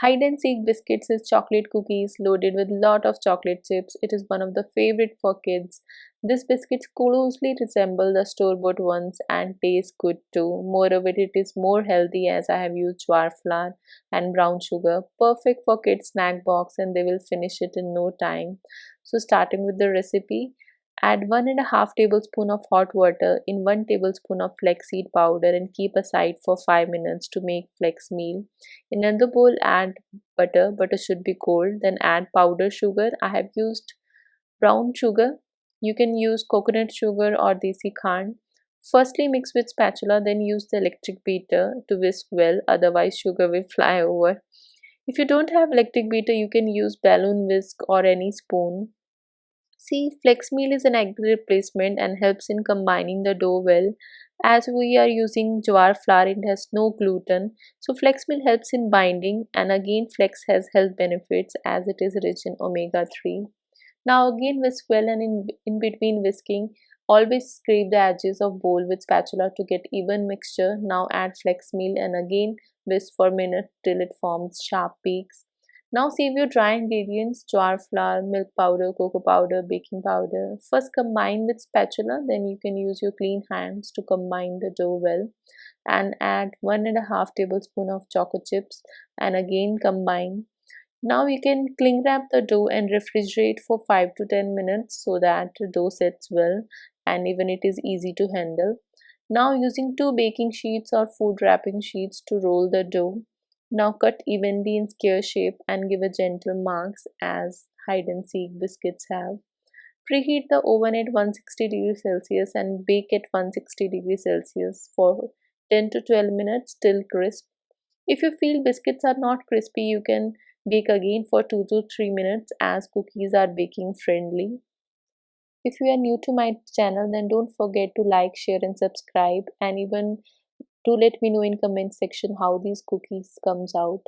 Hide and seek biscuits is chocolate cookies loaded with lot of chocolate chips. It is one of the favorite for kids. This biscuits closely resemble the store-bought ones and taste good too. Moreover, it is more healthy as I have used jowar flour and brown sugar. Perfect for kids snack box and they will finish it in no time. So starting with the recipe, add 1.5 tablespoon of hot water in 1 tablespoon of flaxseed powder and keep aside for 5 minutes to make flax meal. In another bowl, add butter. Butter should be cold. Then add powdered sugar. I have used brown sugar. You can use coconut sugar or desi khan. Firstly, mix with spatula, then use the electric beater to whisk well, otherwise sugar will fly over. If you don't have electric beater, you can use balloon whisk or any spoon. See, flex meal is an egg replacement and helps in combining the dough well. As we are using jowar flour, it has no gluten, so flex meal helps in binding, and again flex has health benefits as it is rich in omega 3. Now again whisk well, and in between whisking, always scrape the edges of bowl with spatula to get even mixture. Now add flex meal and again whisk for a minute till it forms sharp peaks. Now save your dry ingredients, jowar flour, milk powder, cocoa powder, baking powder. First combine with spatula, then you can use your clean hands to combine the dough well and add 1.5 tablespoon of choco chips and again combine. Now you can cling wrap the dough and refrigerate for 5 to 10 minutes so that the dough sets well and even it is easy to handle. Now using 2 baking sheets or food wrapping sheets to roll the dough. Now cut evenly in square shape and give a gentle marks as hide and seek biscuits have. Preheat the oven at 160 degrees Celsius and bake at 160 degrees Celsius for 10 to 12 minutes till crisp. If you feel biscuits are not crispy, you can bake again for 2 to 3 minutes as cookies are baking friendly. If you are new to my channel, then don't forget to like, share and subscribe, and even do let me know in comment section how these cookies comes out.